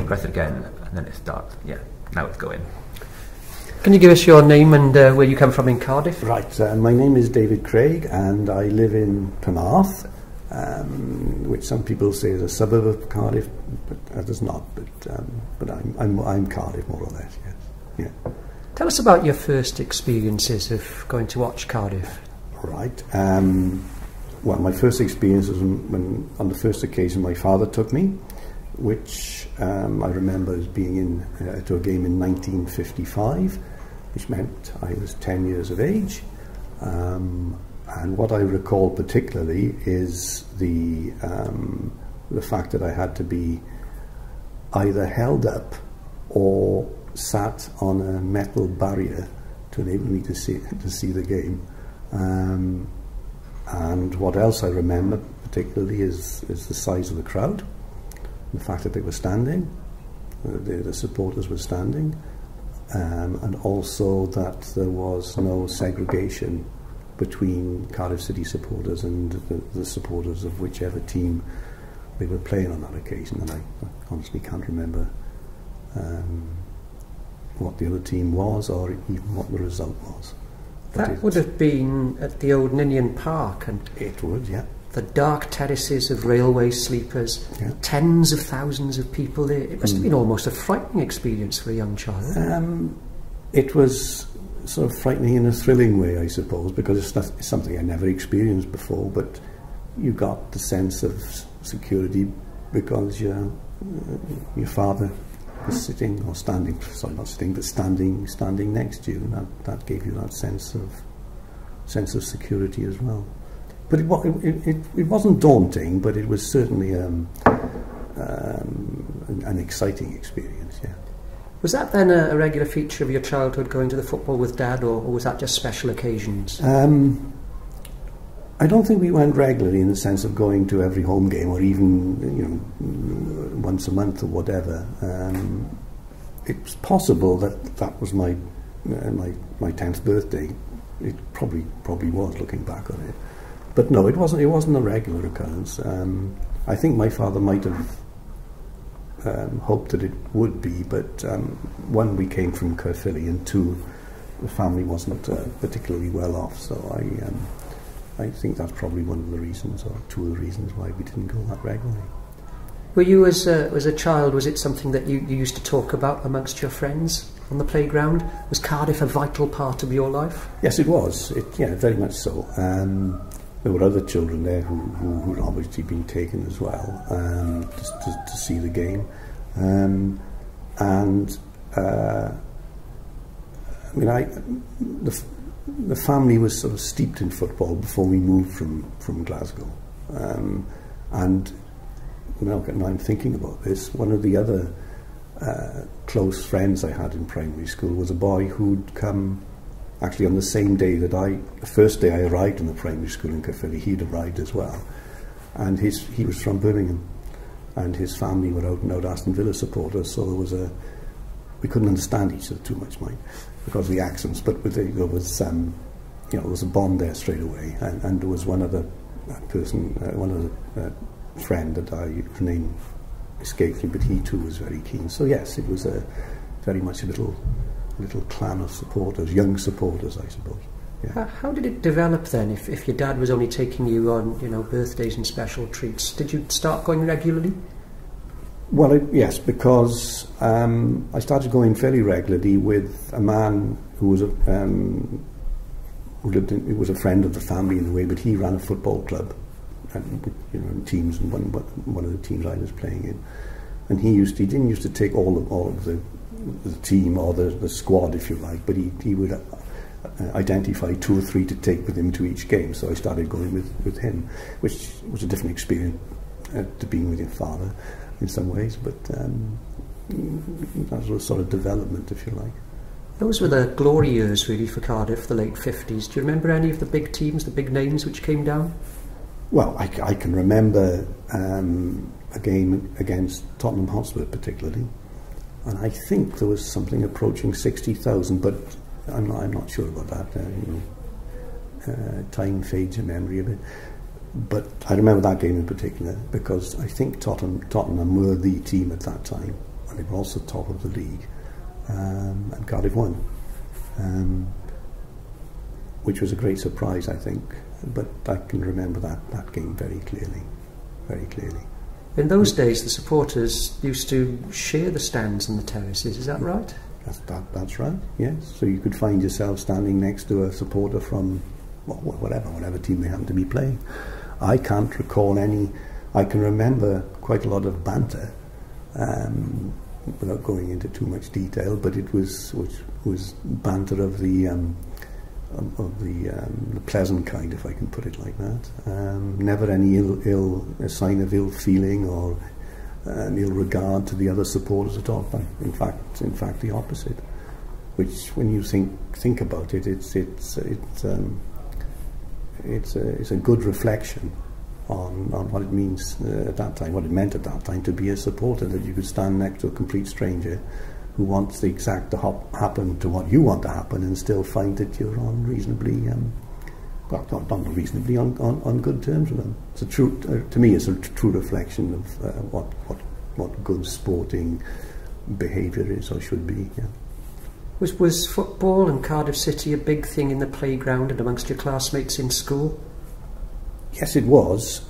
press it again, and then it starts. Yeah, now it's going. Can you give us your name and where you come from in Cardiff? Right, my name is David Craig and I live in Penarth, which some people say is a suburb of Cardiff, but it is not. But I'm Cardiff more or less. Yes. Yeah. Tell us about your first experiences of going to watch Cardiff. Right. Well, my first experience was when on the first occasion my father took me, which I remember as being to a game in 1955, which meant I was 10 years of age. And what I recall particularly is the fact that I had to be either held up or sat on a metal barrier to enable me to see the game. And what else I remember particularly is the size of the crowd, the fact that they were standing, the supporters were standing, and also that there was no segregation between Cardiff City supporters and the supporters of whichever team they were playing on that occasion. And I honestly can't remember what the other team was or even what the result was. That would have been at the old Ninian Park, and it would, yeah. The dark terraces of railway sleepers, yeah. Tens of thousands of people there. It must have been almost a frightening experience for a young child. It was sort of frightening in a thrilling way, I suppose, because it's something I never experienced before, but you got the sense of security because your father was sitting or standing, sorry, not sitting, but standing next to you, and that gave you that sense of security as well. But it wasn't daunting, but it was certainly an exciting experience, yeah. Was that then a regular feature of your childhood, going to the football with Dad, or was that just special occasions? I don't think we went regularly in the sense of going to every home game or even once a month or whatever. It's possible that was my 10th birthday. It probably was, looking back on it. But no, it wasn't a regular occurrence. I think my father might have hoped that it would be, but one, we came from Caerphilly, and two, the family wasn't particularly well off, so I think that's probably one of the reasons, or two of the reasons, why we didn't go that regularly. Were you, as a child, was it something that you used to talk about amongst your friends on the playground? Was Cardiff a vital part of your life? Yes, it was. Yeah, very much so. There were other children there who had obviously been taken as well to see the game. The family was sort of steeped in football before we moved from Glasgow. And now I'm thinking about this, one of the other close friends I had in primary school was a boy who'd come actually on the same day that the first day I arrived in the primary school in Caerphilly, he'd arrived as well. And he was from Birmingham, and his family were out and out Aston Villa supporters, so we couldn't understand each other too much, mind, because of the accents, but there was a bond there straight away, and there was one other person, one other friend that whose name escapes me, but he too was very keen. So yes, it was very much a little clan of supporters, young supporters, I suppose. Yeah. How did it develop then? If your dad was only taking you on, birthdays and special treats, did you start going regularly? Well, yes, because I started going fairly regularly with a man who was who was a friend of the family in a way, but he ran a football club, and teams, and one of the teams I was playing in, and he didn't used to take all of the team or the squad, if you like, but he would identify 2 or 3 to take with him to each game. So I started going with him, which was a different experience to being with your father in some ways, but that was a sort of development, if you like. Those were the glory years really for Cardiff, the late 50s. Do you remember any of the big teams, the big names which came down? Well, I can remember a game against Tottenham Hotspur particularly, and I think there was something approaching 60,000, but I'm not sure about that. Time fades in memory a bit. But I remember that game in particular because I think Tottenham were the team at that time, and they were also top of the league, and Cardiff won, which was a great surprise, I think. But I can remember that game very clearly, very clearly. In those days, the supporters used to share the stands and the terraces, is that right? That's right, yes. So you could find yourself standing next to a supporter from whatever team they happen to be playing. I can't recall any. I can remember quite a lot of banter, without going into too much detail, but it was banter of the pleasant kind, if I can put it like that. Never any a sign of ill feeling or an ill regard to the other supporters at all. In fact, the opposite. Which, when you think about it, it's a good reflection on what it means at that time, what it meant at that time to be a supporter, that you could stand next to a complete stranger who wants the exact to happen to what you want to happen, and still find that you're on reasonably, not reasonably, on good terms with them. It's a true, to me, it's a true reflection of what good sporting behaviour is or should be. Yeah. Was football and Cardiff City a big thing in the playground and amongst your classmates in school? Yes, it was.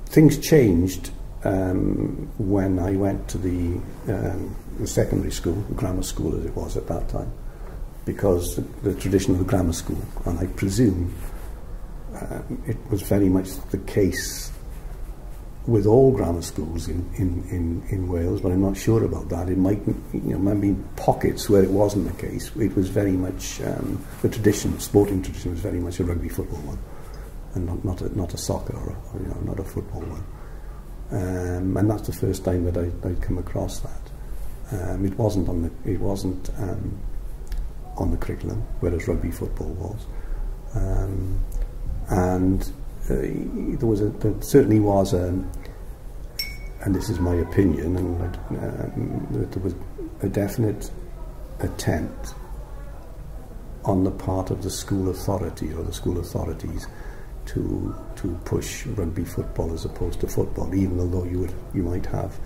Things changed when I went to the secondary school, the grammar school as it was at that time, because the tradition of the grammar school, and I presume it was very much the case with all grammar schools in Wales, but I'm not sure about that. It might be pockets where it wasn't the case. It was very much the tradition, sporting tradition, was very much a rugby football one, and not a soccer or not a football one. And that's the first time that I'd come across that. It wasn't on the curriculum, whereas rugby football was. And there certainly was and this is my opinion, that there was a definite attempt on the part of the school authority or the school authorities to push rugby football as opposed to football, even although you might have,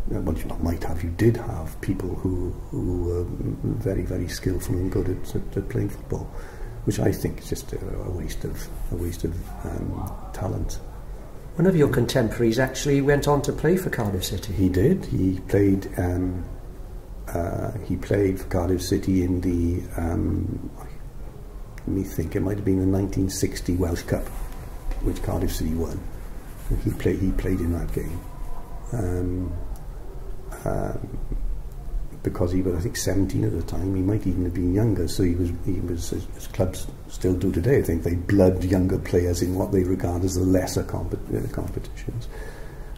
well, you did have people who were very, very skillful and good at playing football, which I think is just a waste of talent. One of your contemporaries actually went on to play for Cardiff City. He did. He played for Cardiff City in the let me think, it might have been the 1960 Welsh Cup, which Cardiff City won. And he played in that game. Because he was, I think, 17 at the time. He might even have been younger, so he was as clubs still do today, I think. They blood younger players in what they regard as the lesser competitions.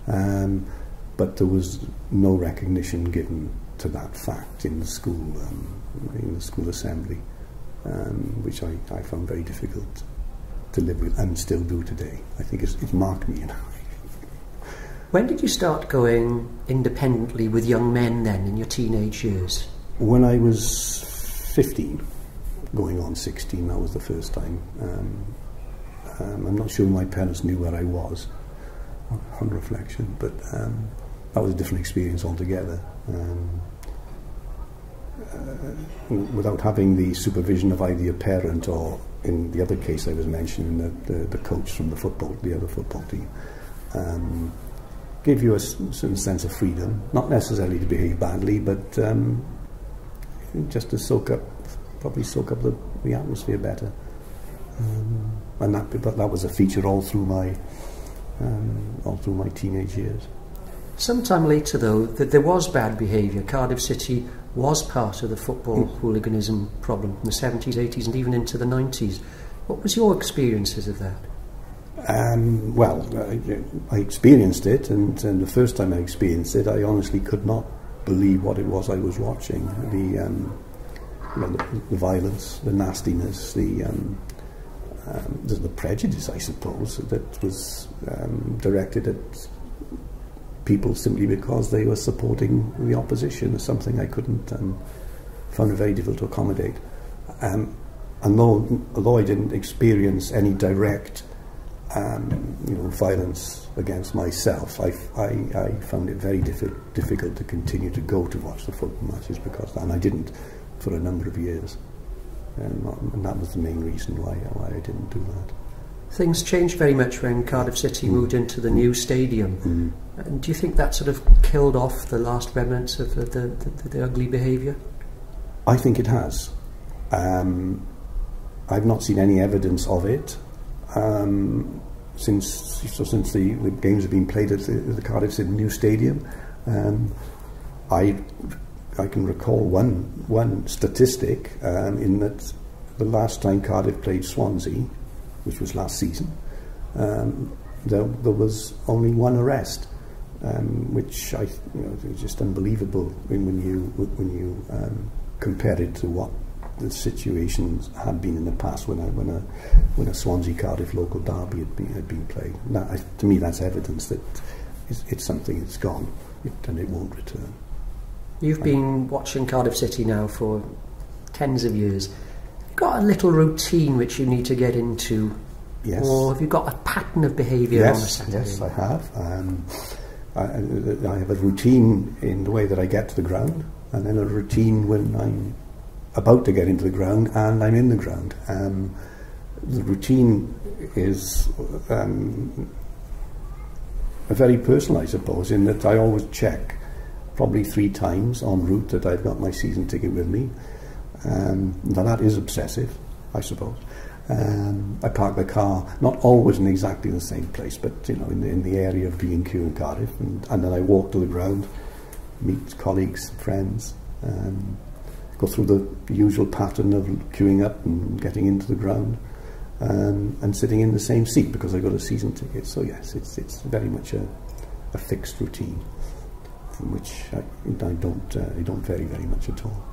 But there was no recognition given to that fact in the school assembly, which I found very difficult to live with and still do today. I think it's marked me, When did you start going independently with young men then, in your teenage years? When I was 15, going on 16, that was the first time. I'm not sure my parents knew where I was, on reflection, but that was a different experience altogether. Without having the supervision of either a parent or, in the other case I was mentioning, the coach from the other football team. Gave you a certain sense of freedom, not necessarily to behave badly, but just to probably soak up the atmosphere better. And that was a feature all through my teenage years. Sometime later, though, that there was bad behaviour. Cardiff City was part of the football hooliganism problem in the 70s, 80s, and even into the 90s. What was your experiences of that? Well, I experienced it, and the first time I experienced it, I honestly could not believe what it was I was watching. The violence, the nastiness, the prejudice, I suppose, that was directed at people simply because they were supporting the opposition, is something I found it very difficult to accommodate. And although I didn't experience any direct violence against myself, I found it very difficult to continue to go to watch the football matches because, and I didn't for a number of years, and that was the main reason why I didn't do that. Things changed very much when Cardiff City moved into the new stadium. And do you think that sort of killed off the last remnants of the ugly behaviour? I think it has. I've not seen any evidence of it since the games have been played at the Cardiff City new stadium. I can recall one statistic in that the last time Cardiff played Swansea, which was last season, there was only one arrest, which is just unbelievable when you compare it to what the situations had been in the past when a Swansea Cardiff local derby had been played. That, to me, that's evidence that it's something that's gone and it won't return. You've been watching Cardiff City now for tens of years. You've got a little routine which you need to get into. Yes. Or have you got a pattern of behaviour on a Saturday? Yes, I have. I have a routine in the way that I get to the ground, and then a routine when I'm about to get into the ground and I'm in the ground. The routine is very personal, I suppose, in that I always check probably 3 times en route that I've got my season ticket with me. Now that is obsessive, I suppose. I park the car not always in exactly the same place, but in the area of B&Q in Cardiff, and then I walk to the ground, meet colleagues, friends, go through the usual pattern of queuing up and getting into the ground, and sitting in the same seat because I got a season ticket. So yes, it's very much a fixed routine, from which I don't vary very much at all.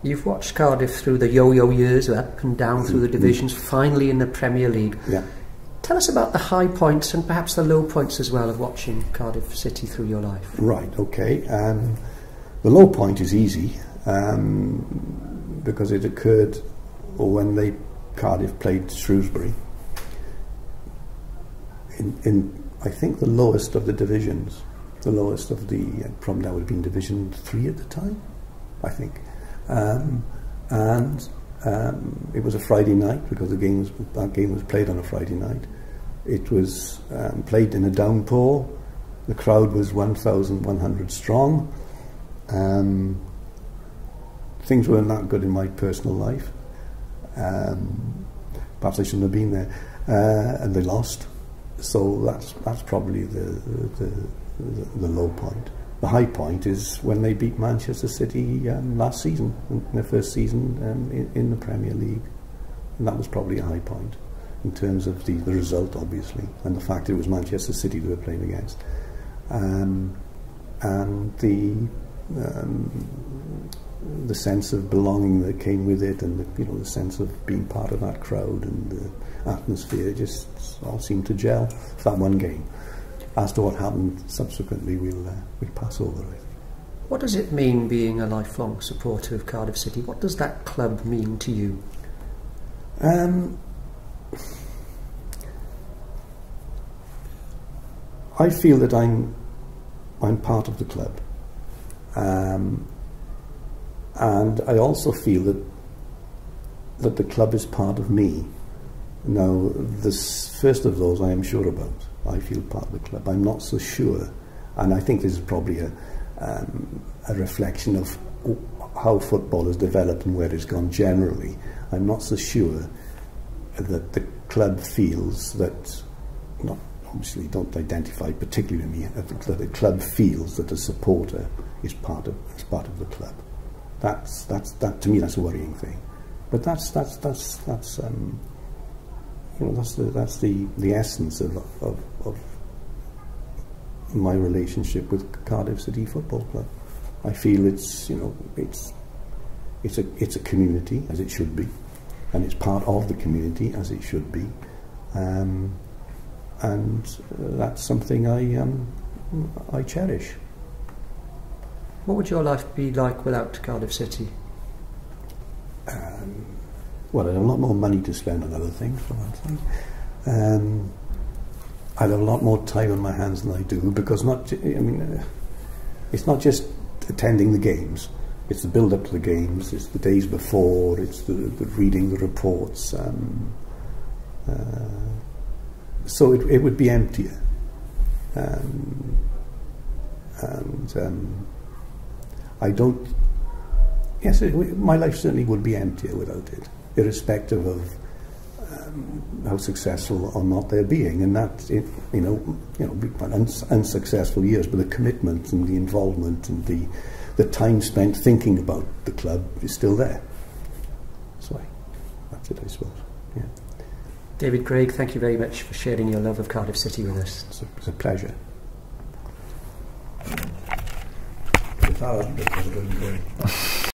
You've watched Cardiff through the yo-yo years, up and down through the divisions, finally in the Premier League. Yeah. Tell us about the high points and perhaps the low points as well of watching Cardiff City through your life. Right, okay. The low point is easy because it occurred when Cardiff played Shrewsbury in I think the lowest of the divisions, the lowest of the probably that would have been Division 3 at the time, I think. It was a Friday night because that game was played on a Friday night. It was played in a downpour. The crowd was 1,100 strong. Things weren't that good in my personal life. Perhaps I shouldn't have been there. And they lost. So that's probably the low point. The high point is when they beat Manchester City last season, in their first season in the Premier League. And that was probably a high point in terms of the result, obviously, and the fact it was Manchester City they were playing against. And the sense of belonging that came with it, and the sense of being part of that crowd and the atmosphere just all seemed to gel for that one game. As to what happened subsequently, we'll pass over it. What does it mean being a lifelong supporter of Cardiff City? What does that club mean to you? I feel that I'm part of the club, and I also feel that the club is part of me. Now, this first of those I am sure about. I feel part of the club. I'm not so sure, and I think this is probably a reflection of how football has developed and where it's gone generally. I'm not so sure that the club feels that, not obviously don't identify particularly with me, that the club feels that a supporter is part of the club. That to me, that's a worrying thing. But that's the essence of my relationship with Cardiff City Football Club. I feel it's a community, as it should be, and it's part of the community, as it should be, and that's something I cherish. What would your life be like without Cardiff City? Well, I have a lot more money to spend on other things, for one thing. I'd have a lot more time on my hands than I do, because it's not just attending the games. It's the build-up to the games, it's the days before, it's the reading the reports. So it would be emptier. I don't... Yes, my life certainly would be emptier without it, irrespective of how successful or not they're being. And that, unsuccessful years, but the commitment and the involvement and the time spent thinking about the club is still there. So that's it, I suppose. Yeah. David Craig, thank you very much for sharing your love of Cardiff City with us. It's a pleasure.